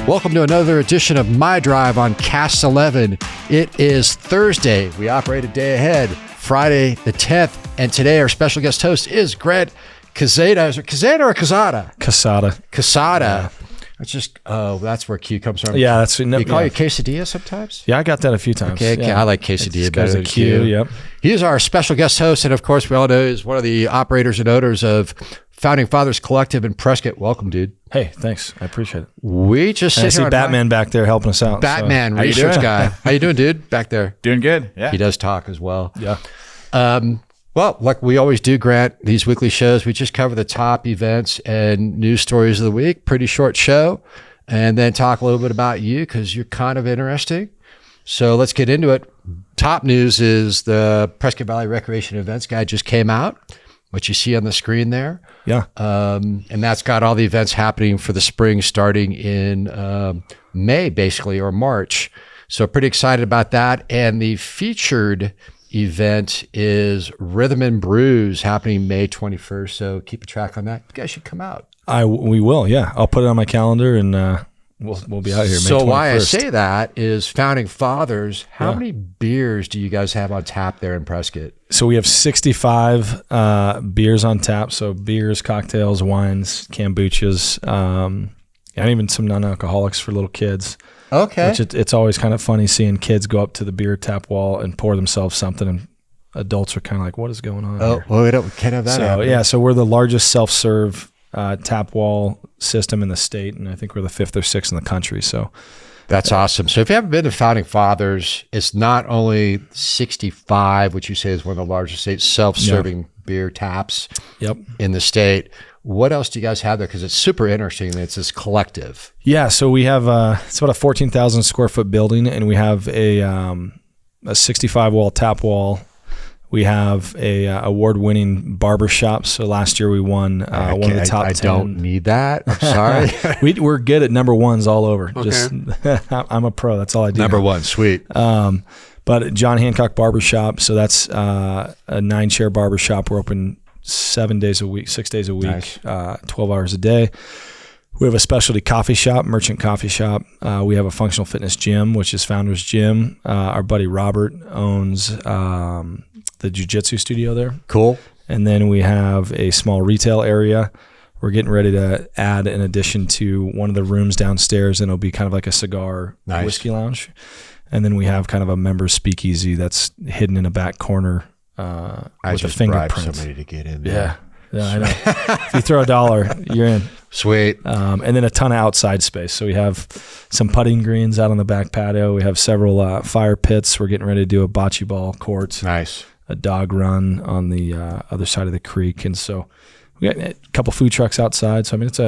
Welcome to another edition of My Drive on Cast 11. It is Thursday. We operate a day ahead, Friday the 10th. And today our special guest host is Grant Quezada. Is it Quezada or Quezada? Quezada. Quezada. Yeah. It's just, that's where Q comes from. Yeah, that's... You call it quesadilla sometimes? Yeah, I got that a few times. Okay, yeah. I like quesadilla better than Q. Yep. He is our special guest host, and of course, we all know he's one of the operators and owners of Founding Fathers Collective in Prescott. Welcome, dude. Hey, thanks. I apprate it. We just sit I see here Batman back there helping us out. Batman, research guy. How you doing, dude? Back there. Doing good. Yeah. He does talk as well. Yeah. Well, like we always do, Grant, these weekly shows, we just cover the top events and news stories of the week. Pretty short show. And then talk a little bit about you because you're kind of interesting. So let's get into it. Top news is the Prescott Valley Recreation Events Guide just came out, what you see on the screen there. Yeah. And that's got all the events happening for the spring starting in May, basically, or March. So pretty excited about that. And the featured event is Rhythm and Brews happening May 21st. So keep a track on that. You guys should come out. We will, yeah. I'll put it on my calendar and we'll be out here May 21st. So why I say that is Founding Fathers, how many beers do you guys have on tap there in Prescott? So we have 65 beers on tap. So beers, cocktails, wines, kombuchas, and even some non-alcoholics for little kids. Okay. Which it's always kind of funny seeing kids go up to the beer tap wall and pour themselves something, and adults are kind of like, what is going on here? Well, we can't have that happen. Yeah, so we're the largest self-serve tap wall system in the state, and I think we're the 5th or 6th in the country. So that's awesome. So if you haven't been to Founding Fathers, it's not only 65, which you say is one of the largest states, self-serving beer taps in the state. What else do you guys have there? Because it's super interesting. It's this collective. Yeah, so we have it's about a 14,000 square foot building, and we have a 65 wall tap wall. We have a award-winning barbershop. So last year we won one of the top 10. I don't need that. I'm sorry. We're good at number ones all over. Okay. Just I'm a pro. That's all I do. Number one, sweet. But John Hancock Barbershop. So that's a 9-chair barbershop. We're open 7 days a week, 6 days a week, Nice. 12 hours a day. We have a specialty coffee shop, merchant coffee shop. We have a functional fitness gym, which is Founders Gym. Our buddy Robert owns the jiu-jitsu studio there. Cool. And then we have a small retail area. We're getting ready to add an addition to one of the rooms downstairs, and it'll be kind of like a cigar whiskey lounge. And then we have kind of a member speakeasy that's hidden in a back corner I with a just fingerprint. bribed somebody to get in there. Yeah, I know. If you throw $1, you're in. Sweet. And then a ton of outside space. So we have some putting greens out on the back patio. We have several fire pits. We're getting ready to do a bocce ball court. Nice. A dog run on the other side of the creek. And so we got a couple food trucks outside. So, I mean, it's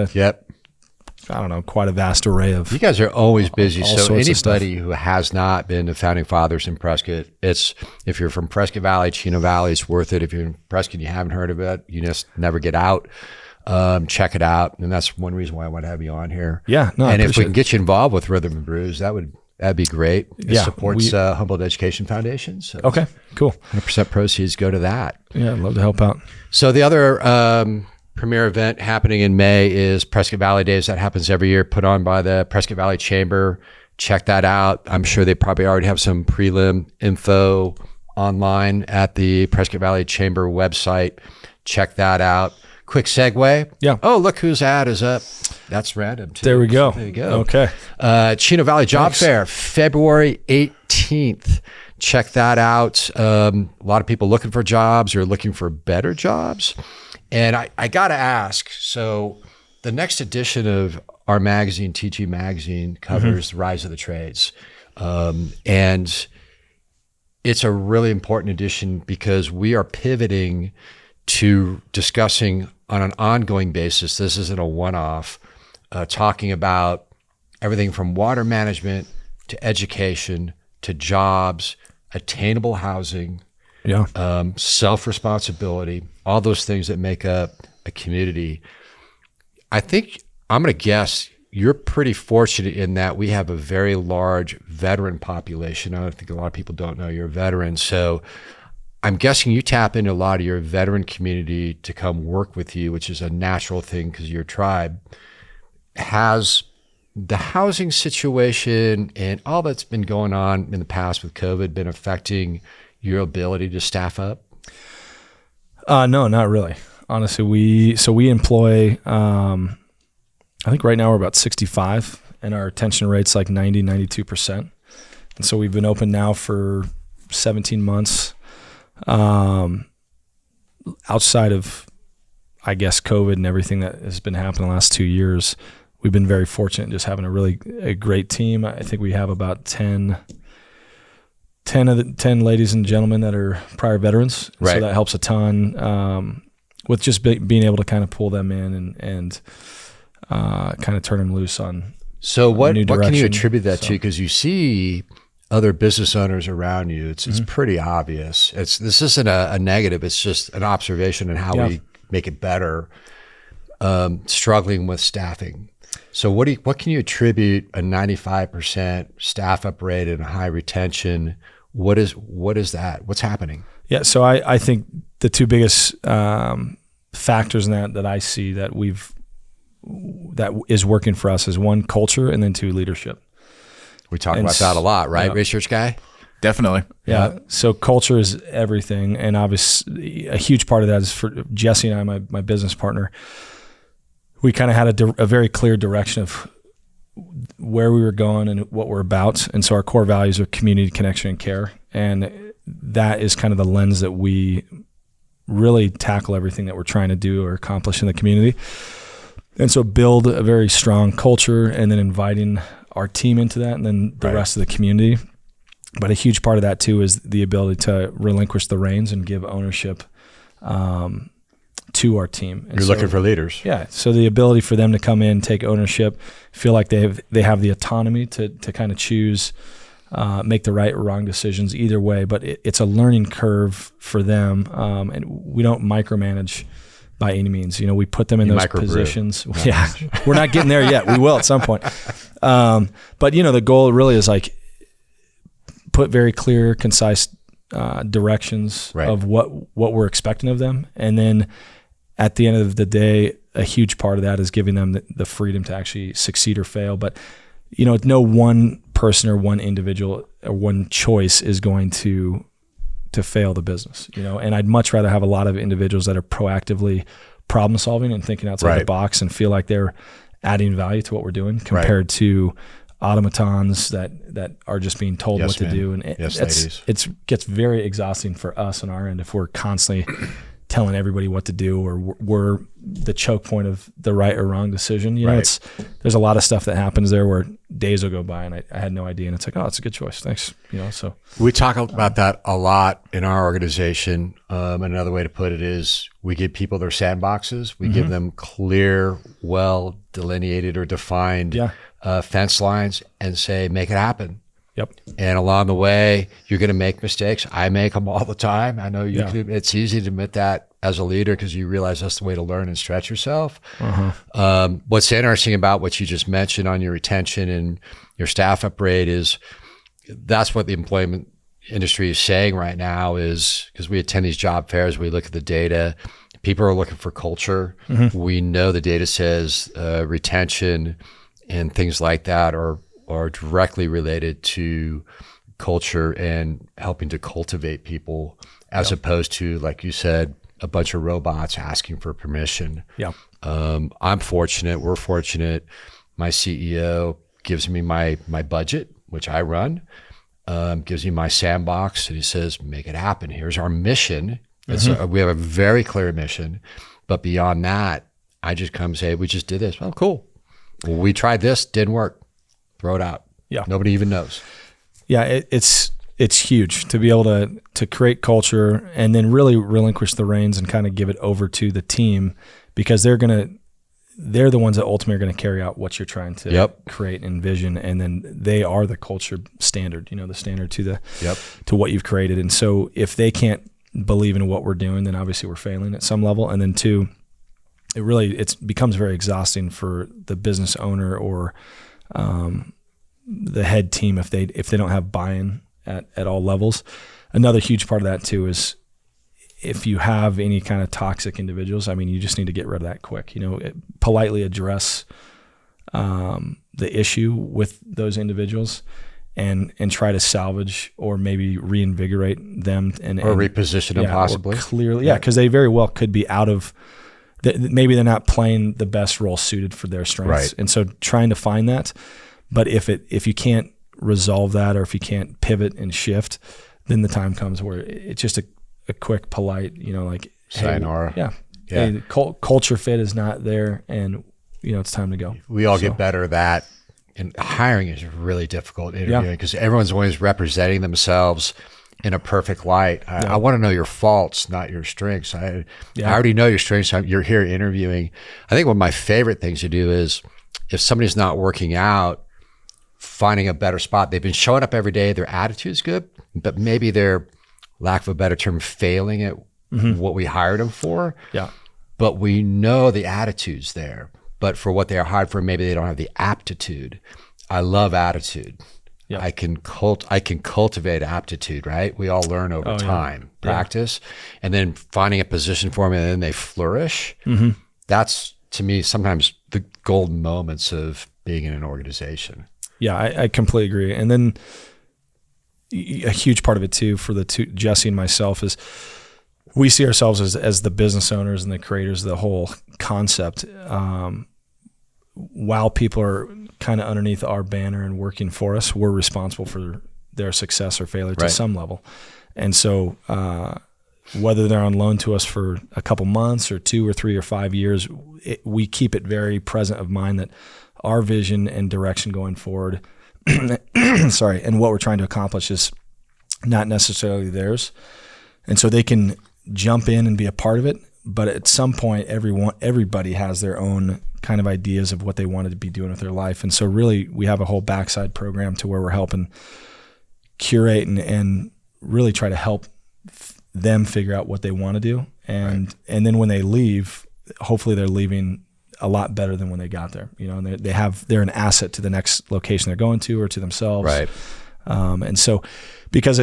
quite a vast array of. You guys are always busy. all So sorts of stuff. anybody who has not been to Founding Fathers in Prescott, if you're from Prescott Valley, Chino Valley, it's worth it. If you're in Prescott and you haven't heard of it, you just never get out. Check it out. And that's one reason why I want to have you on here. Yeah. No, and I if we appreciate can get you involved with Rhythm and Brews, that'd be great. It Yeah, supports Humboldt Education Foundation. So Okay, cool. 100% proceeds go to that. Yeah, I'd love to help out. So the other premier event happening in May is Prescott Valley Days. That happens every year, put on by the Prescott Valley Chamber. Check that out. I'm sure they probably already have some prelim info online at the Prescott Valley Chamber website. Check that out. Quick segue. Yeah. Oh, look whose ad is up. That's random too. There we go. There you go. Okay. Chino Valley Job Fair, February 18th. Check that out. A lot of people looking for jobs or looking for better jobs. And I got to ask, so the next edition of our magazine, TG Magazine, covers the rise of the trades. And it's a really important edition because we are pivoting to discussing on an ongoing basis. This isn't a one-off, talking about everything from water management to education to jobs, attainable housing, self-responsibility, all those things that make up a community. I think I'm going to guess you're pretty fortunate in that we have a very large veteran population. I think a lot of people don't know you're a veteran. So I'm guessing you tap into a lot of your veteran community to come work with you, which is a natural thing because your tribe has the housing situation and all that's been going on in the past with COVID been affecting your ability to staff up? No, not really. Honestly, we employ, I think right now we're about 65 and our retention rate's like 92%. And so we've been open now for 17 months. Outside of, I guess, COVID and everything that has been happening the last 2 years, we've been very fortunate just having a great team. I think we have about 10 ladies and gentlemen that are prior veterans. Right. So that helps a ton with just being able to kind of pull them in and kind of turn them loose on. So what can you attribute that to? Because you see other business owners around you. It's pretty obvious. This isn't a negative. It's just an observation on how we make it better. Struggling with staffing. So what can you attribute a 95% staff up rate and a high retention? What is that? What's happening? Yeah. So I think the two biggest factors in that I see that is working for us is one, culture, and then two, leadership. We talk about that a lot, right? Research guy? Definitely. Yeah. So culture is everything. And obviously a huge part of that is for Jesse and I, my business partner. We kind of had a very clear direction of where we were going and what we're about. And so our core values are community, connection, and care. And that is kind of the lens that we really tackle everything that we're trying to do or accomplish in the community. And so build a very strong culture and then inviting our team into that and then the rest of the community. But a huge part of that too is the ability to relinquish the reins and give ownership to our team. And You're looking for leaders. Yeah. So the ability for them to come in, take ownership, feel like they have the autonomy to kind of choose, make the right or wrong decisions either way. But it's a learning curve for them. And we don't micromanage by any means. We put them in those positions. Yeah. We're not getting there yet. We will at some point. But the goal really is like put very clear, concise directions of what we're expecting of them. And then at the end of the day, a huge part of that is giving them the freedom to actually succeed or fail. But, no one person or one individual or one choice is going to fail the business, and I'd much rather have a lot of individuals that are proactively problem solving and thinking outside the box and feel like they're adding value to what we're doing compared to automatons that are just being told what to do. And it gets very exhausting for us on our end if we're constantly telling everybody what to do or we're the choke point of the right or wrong decision. There's a lot of stuff that happens there where days will go by and I had no idea. And it's like, oh, it's a good choice. Thanks. So we talk about that a lot in our organization. Another way to put it is we give people their sandboxes. We give them clear, well delineated or defined fence lines and say, make it happen. Yep. And along the way, you're going to make mistakes. I make them all the time. I know you can. It's easy to admit that as a leader because you realize that's the way to learn and stretch yourself. What's interesting about what you just mentioned on your retention and your staff up rate is that's what the employment industry is saying right now is because we attend these job fairs, we look at the data. People are looking for culture. We know the data says retention and things like that are directly related to culture and helping to cultivate people as opposed to, like you said, a bunch of robots asking for permission. Yeah. I'm fortunate. We're fortunate. My CEO gives me my budget, which I run, gives me my sandbox, and he says, make it happen. Here's our mission. We have a very clear mission. But beyond that, I just come and say, we just did this. Oh, cool. Well, we tried this, didn't work. Throw it out. Yeah. Nobody even knows. Yeah, it's huge to be able to create culture and then really relinquish the reins and kind of give it over to the team because they're the ones that ultimately are going to carry out what you're trying to create and envision, and then they are the culture standard, the standard to what you've created. And so if they can't believe in what we're doing, then obviously we're failing at some level. And then two, it becomes very exhausting for the business owner or the head team if they don't have buy-in at all levels. Another huge part of that too is if you have any kind of toxic individuals, you just need to get rid of that quick. Politely address the issue with those individuals and try to salvage or maybe reinvigorate them or reposition them possibly. Clearly, because they very well could be out of. Maybe they're not playing the best role suited for their strengths, and so trying to find that. But if you can't resolve that, or if you can't pivot and shift, then the time comes where it's just a quick, polite, like sayonara. Hey, culture fit is not there, and it's time to go. We all get better at that. And hiring is really difficult interviewing because everyone's always representing themselves in a perfect light. I want to know your faults, not your strengths. I already know your strengths. You're here interviewing. I think one of my favorite things to do is if somebody's not working out, finding a better spot. They've been showing up every day. Their attitude's good, but maybe they're, lack of a better term, failing at what we hired them for. Yeah. But we know the attitude's there. But for what they are hired for, maybe they don't have the aptitude. I love attitude. Yep. I can cultivate aptitude, right? We all learn over time, practice, and then finding a position for them, and then they flourish. That's, to me, sometimes the golden moments of being in an organization. Yeah, I completely agree. And then a huge part of it too, for Jesse and myself, is we see ourselves as the business owners and the creators of the whole concept. While people are kind of underneath our banner and working for us, we're responsible for their success or failure to some level. And so whether they're on loan to us for a couple months or 2 or 3 or 5 years, we keep it very present of mind that our vision and direction going forward, and what we're trying to accomplish is not necessarily theirs. And so they can jump in and be a part of it, but at some point, everybody has their own kind of ideas of what they wanted to be doing with their life. And so really we have a whole backside program to where we're helping curate and really try to help them figure out what they want to do. And then when they leave, hopefully they're leaving a lot better than when they got there, and they're an asset to the next location they're going to or to themselves. Right. And so because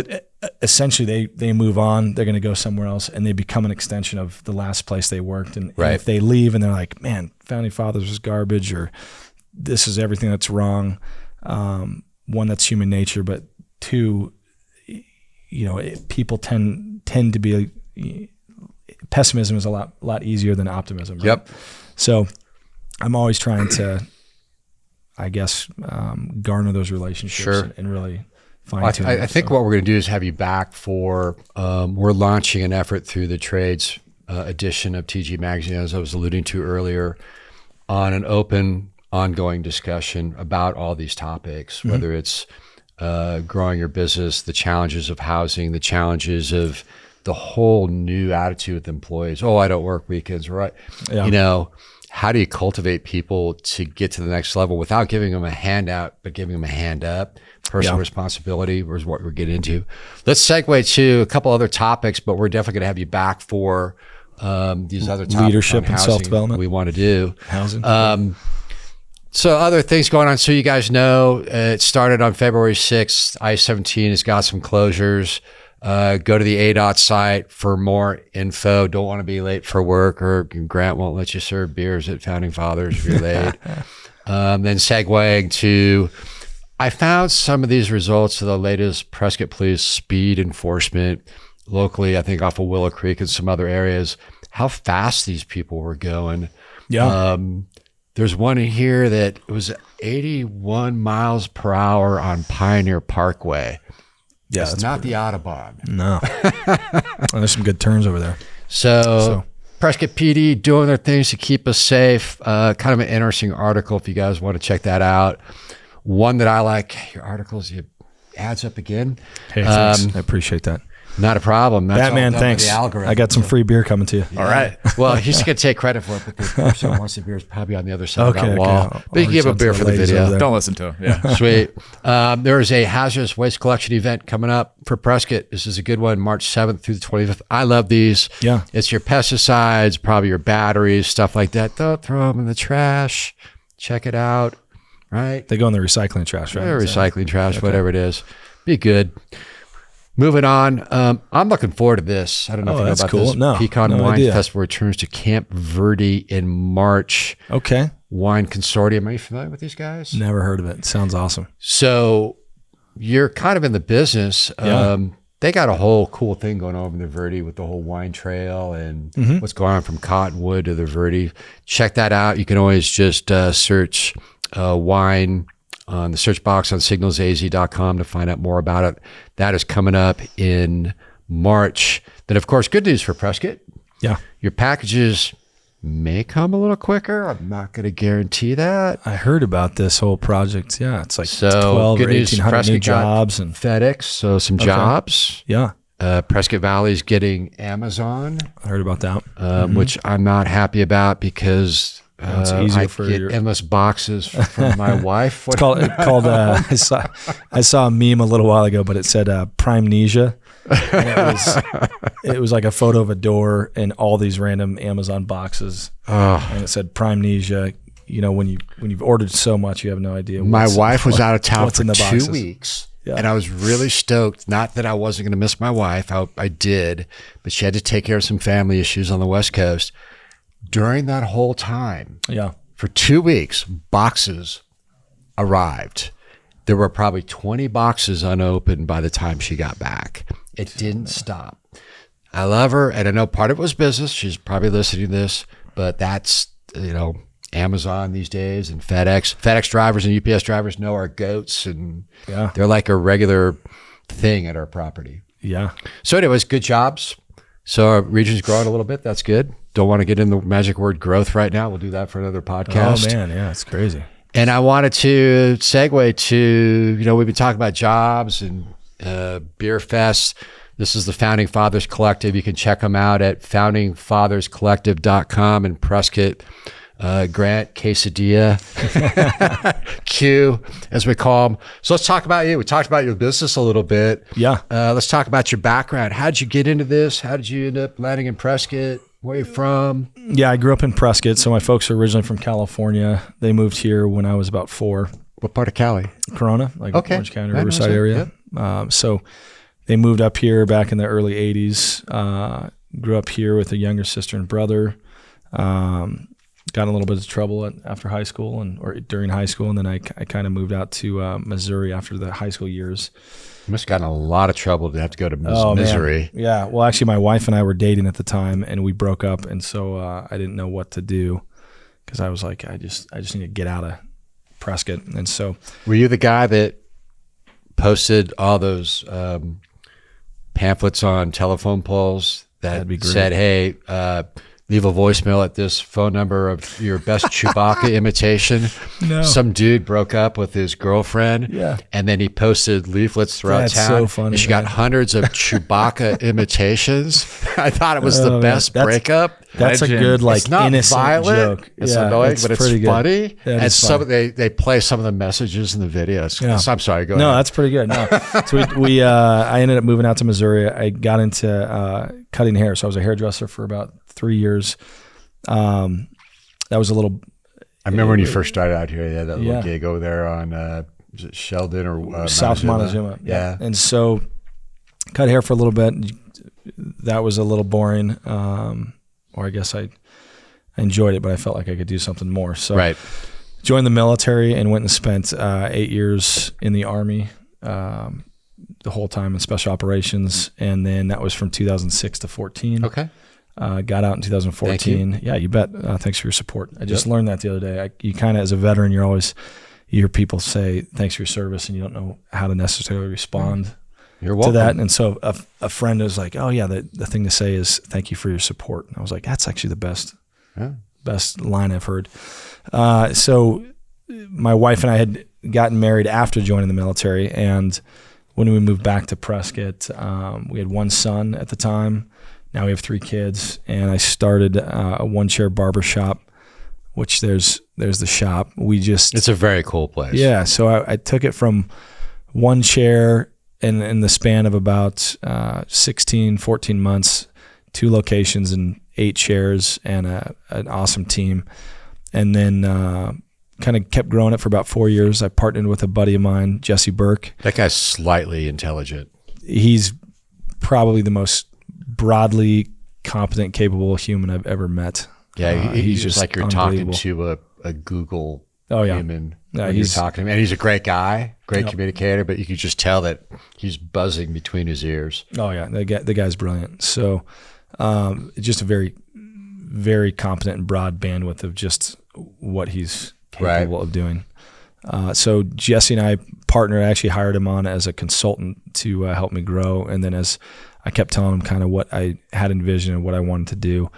essentially they move on, they're going to go somewhere else, and they become an extension of the last place they worked. And if they leave and they're like, man, Founding Fathers was garbage, or this is everything that's wrong. One, that's human nature, but two, people tend to be, pessimism is a lot easier than optimism. Right? Yep. So I'm always trying to, I guess, garner those relationships and really fine tune. I think what we're going to do is have you back for, we're launching an effort through the trades edition of TG Magazine, as I was alluding to earlier, on an open, ongoing discussion about all these topics, whether it's growing your business, the challenges of housing, the challenges of the whole new attitude with employees. Oh, I don't work weekends, right? Yeah. How do you cultivate people to get to the next level without giving them a handout, but giving them a hand up? Personal responsibility is what we're getting into. Let's segue to a couple other topics, but we're definitely going to have you back for these other topics. Leadership and self-development. We want to do. Housing. So other things going on. So you guys know it started on February 6th. I-17 has got some closures. Go to the ADOT site for more info. Don't want to be late for work, or Grant won't let you serve beers at Founding Fathers if you're late. Then segueing to, I found some of these results of the latest Prescott Police speed enforcement locally, I think off of Willow Creek and some other areas, how fast these people were going. Yeah. There's one in here that it was 81 miles per hour on Pioneer Parkway. Yeah, it's not the Autobahn. No. There's some good turns over there. So Prescott PD doing their things to keep us safe. Kind of an interesting article if you guys want to check that out. One that I like, your articles, it adds up again. Hey, thanks. I appreciate that. Not a problem. That's Batman, thanks. I got some free beer coming to you. Yeah. All right. Well, he's going to take credit for it, but the person who wants the beer is probably on the other side of that wall. But you can give a beer for the video. Don't listen to him. Yeah. Sweet. There is a hazardous waste collection event coming up for Prescott. This is a good one, March 7th through the 25th. I love these. Yeah. It's your pesticides, probably your batteries, stuff like that. Don't throw them in the trash. Check it out. Right? They go in the recycling trash, right? Recycling trash, whatever it is. Be good. Moving on, I'm looking forward to this. I don't know if you know about this. No, Pecan Wine idea. Festival returns to Camp Verde in March. Okay. Wine Consortium. Are you familiar with these guys? Never heard of it. Sounds awesome. So you're kind of in the business. Yeah. They got a whole cool thing going on in the Verde with the whole wine trail and what's going on from Cottonwood to the Verde. Check that out. You can always just search wine on the search box on signalsaz.com to find out more about it. That is coming up in March. Then, of course, good news for Prescott. Yeah. Your packages may come a little quicker. I'm not going to guarantee that. I heard about this whole project. Yeah, it's like So 12 good or news, 1,800 Prescott new got jobs. And FedEx, so some jobs. yeah, Prescott Valley's getting Amazon, I heard about that. which I'm not happy about because it's easier I for get your- endless boxes from my wife. It's called I saw a meme a little while ago, but it said Primnesia. And it was like a photo of a door and all these random Amazon boxes. And it said Primnesia. You know, when you've ordered so much, you have no idea. My wife was out of town what's for in the 2 boxes. weeks. Yeah. And I was really stoked. Not that I wasn't going to miss my wife. I did. But she had to take care of some family issues on the West Coast. During that whole time, Yeah. for 2 weeks, boxes arrived. There were probably 20 boxes unopened by the time she got back. It didn't stop. I love her, and I know part of it was business. She's probably listening to this, but that's, Amazon these days and FedEx. FedEx drivers and UPS drivers know our goats, and they're like a regular thing at our property. Yeah. So anyways, good jobs. So our region's growing a little bit. That's good. Don't want to get in the magic word growth right now. We'll do that for another podcast. Oh man, yeah, it's crazy. And I wanted to segue to, we've been talking about jobs and beer fests. This is the Founding Fathers Collective. You can check them out at foundingfatherscollective.com in Prescott. Grant, Quesadilla, Q, as we call them. So let's talk about you. We talked about your business a little bit. Yeah. Let's talk about your background. How did you get into this? How did you end up landing in Prescott? Where are you from? Yeah, I grew up in Prescott. So my folks are originally from California. They moved here when I was about 4. What part of Cali? Corona, like Okay. Orange County, I know Riverside that. area. So they moved up here back in the early 80s. Grew up here with a younger sister and brother. Got in a little bit of trouble after high school or during high school. And then I kind of moved out to Missouri after the high school years. You must have gotten a lot of trouble to have to go to Missouri. Man. Yeah. Well, actually, my wife and I were dating at the time, and we broke up. And so I didn't know what to do because I was like, I just need to get out of Prescott. And so, were you the guy that posted all those pamphlets on telephone poles that said, hey, leave a voicemail at this phone number of your best Chewbacca imitation? No. Some dude broke up with his girlfriend, and then he posted leaflets throughout town. So funny. And she got hundreds of Chewbacca imitations. I thought it was the best breakup. That's Legend. a good, like, It's not innocent violent. joke. It's annoying, but it's pretty funny. Good. Yeah, and it's funny. they play some of the messages in the videos. Yeah. I'm sorry, go No, ahead. that's pretty good. No, so I ended up moving out to Missouri. I got into cutting hair, so I was a hairdresser for about 3 years. That was a little. I remember when you first started out here, you had that little Yeah. gig over there on was it Sheldon or South Montezuma. Yeah. And so cut hair for a little bit. That was a little boring. Or I guess I enjoyed it, but I felt like I could do something more. So joined the military and went and spent 8 years in the Army, the whole time in special operations. And then that was from 2006 to 14. Okay. Got out in 2014. Thank you. Yeah, you bet. Thanks for your support. I just learned that the other day. You kind of, as a veteran, you hear people say, thanks for your service, and you don't know how to necessarily respond You're welcome. to that. And so a friend was like, oh yeah, the thing to say is thank you for your support. And I was like, that's actually the best line I've heard. So my wife and I had gotten married after joining the military. And when we moved back to Prescott, we had one son at the time. Now we have 3 kids, and I started a Chair Barbershop, which there's the shop. It's a very cool place. Yeah. So I took it from one chair in the span of about 16, 14 months, 2 locations and 8 chairs and an awesome team. And then kind of kept growing it for about 4 years. I partnered with a buddy of mine, Jesse Burke. That guy's slightly intelligent. He's probably the most broadly competent, capable human I've ever met. Yeah, he's just like you're talking to a Google human. Yeah, he's talking to him, and he's a great guy, great communicator. But you could just tell that he's buzzing between his ears. Oh yeah, the guy's brilliant. So, just a very, very competent and broad bandwidth of just what he's capable of doing. So Jesse and I partnered. I actually hired him on as a consultant to help me grow, and then as I kept telling him kind of what I had envisioned and what I wanted to do,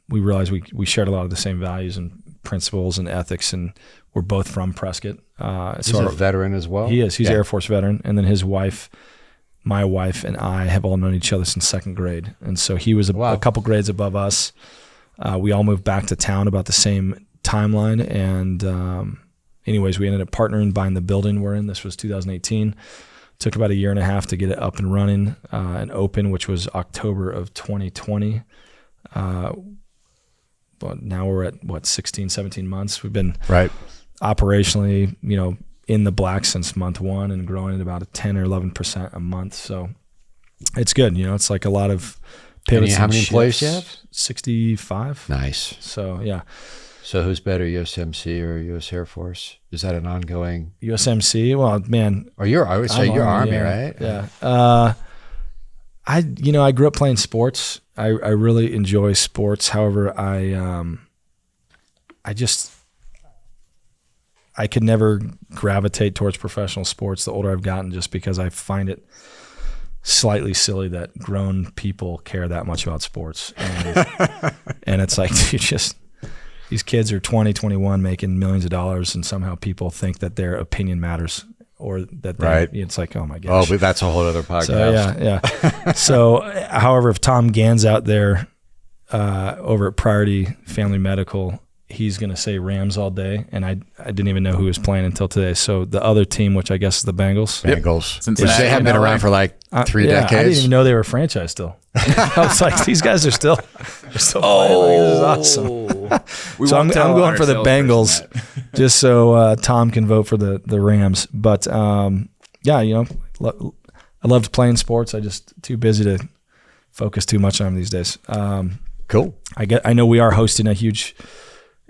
we realized we shared a lot of the same values and principles and ethics, and we're both from Prescott. He's a veteran as well? He is. He's Air Force veteran. And then his wife, my wife, and I have all known each other since second grade. And so he was a couple grades above us. We all moved back to town about the same timeline. And anyways, we ended up partnering, buying the building we're in. This was 2018. Took about a year and a half to get it up and running and open, which was October of 2020. But now we're at 16, 17 months. We've been operationally, in the black since month one and growing at about a 10 or 11% a month. So it's good. It's like a lot of pivots. How many employees do you have? 65. Nice. So yeah. So who's better, USMC or U.S. Air Force? Is that an ongoing? USMC. Well, man. Or I would say you're Army, right? Yeah. I grew up playing sports. I really enjoy sports. However, I could never gravitate towards professional sports the older I've gotten, just because I find it slightly silly that grown people care that much about sports. And it's like, dude, these kids are 20, 21 making millions of dollars, and somehow people think that their opinion matters. Or that it's like, oh my gosh. Oh, but that's a whole other podcast. So, yeah. So, however, if Tom Gann's out there over at Priority Family Medical, he's going to say Rams all day, and I didn't even know who was playing until today. So the other team, which I guess is the Bengals. Bengals. Which they have been around for like 3 decades. I didn't even know they were a franchise still. I was like, these guys are still playing. This is awesome. So I'm going for the Bengals just so Tom can vote for the Rams. But I loved playing sports. I just too busy to focus too much on them these days. Cool. I know we are hosting a huge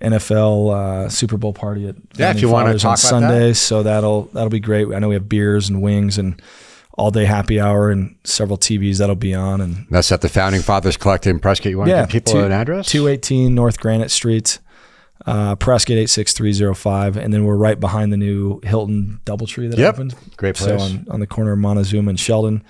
NFL Super Bowl party at if you want to talk on Sunday, that. So that'll be great. I know we have beers and wings and all day happy hour and several TVs that'll be on. And that's at the Founding Fathers Collective in Prescott. You want to give people an address? 218 North Granite Street, Prescott 86305, and then we're right behind the new Hilton DoubleTree that opened. Great place. So on the corner of Montezuma and Sheldon.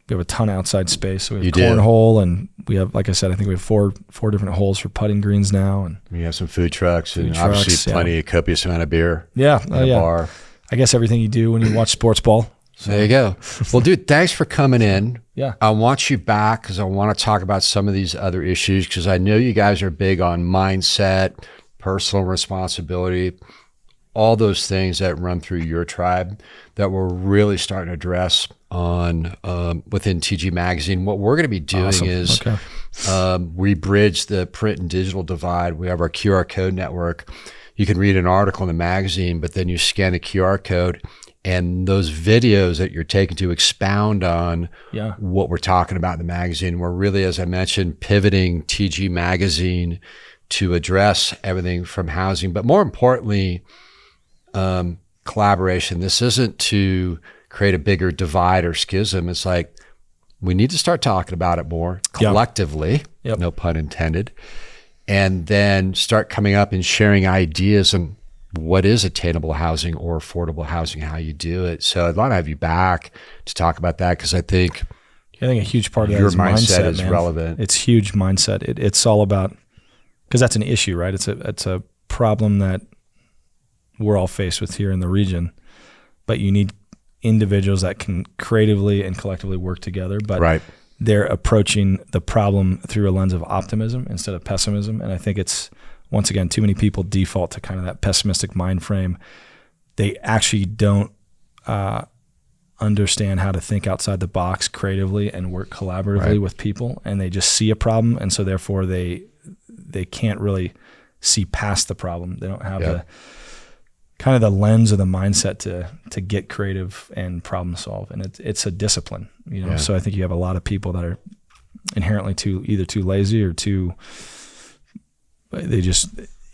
We have a ton of outside space. So we have cornhole, and we have, like I said, I think we have four different holes for putting greens now. And we have some food trucks and obviously plenty of copious amount of beer. Yeah. And a bar. I guess everything you do when you watch sports ball. So. There you go. Well, dude, thanks for coming in. Yeah. I want you back because I want to talk about some of these other issues, because I know you guys are big on mindset, personal responsibility, all those things that run through your tribe that we're really starting to address on within TG Magazine. What we're going to be doing is we bridge the print and digital divide. We have our QR code network. You can read an article in the magazine, but then you scan a QR code, and those videos that you're taking to expound on what we're talking about in the magazine. We're really, as I mentioned, pivoting TG Magazine to address everything from housing, but more importantly, collaboration. This isn't to create a bigger divide or schism. It's like we need to start talking about it more collectively, no pun intended, and then start coming up and sharing ideas on what is attainable housing or affordable housing, how you do it. So I'd love to have you back to talk about that, because I think a huge part of that your is mindset is man. relevant. It's huge mindset. It's all about, because that's an issue, right? It's a problem that we're all faced with here in the region, but you need individuals that can creatively and collectively work together, but they're approaching the problem through a lens of optimism instead of pessimism. And I think it's, once again, too many people default to kind of that pessimistic mind frame. They actually don't understand how to think outside the box creatively and work collaboratively with people, and they just see a problem, and so therefore they can't really see past the problem. They don't have the kind of the lens or the mindset to get creative and problem solve. And it's a discipline, you know? So I think you have a lot of people that are inherently either too lazy or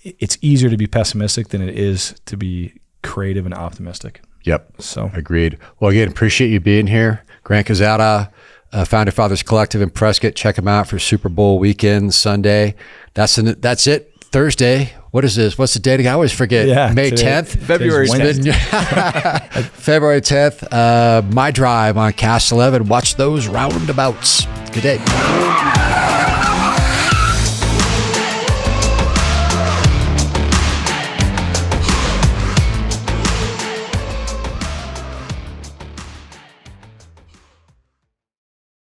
it's easier to be pessimistic than it is to be creative and optimistic. Yep. So agreed. Well, again, appreciate you being here. Grant Quezada, Founder Fathers Collective in Prescott. Check them out for Super Bowl weekend, Sunday. That's it. Thursday. What is this? What's the date? I always forget. Yeah, May 10th? February 10th. February 10th. My drive on Cast 11. Watch those roundabouts. Good day.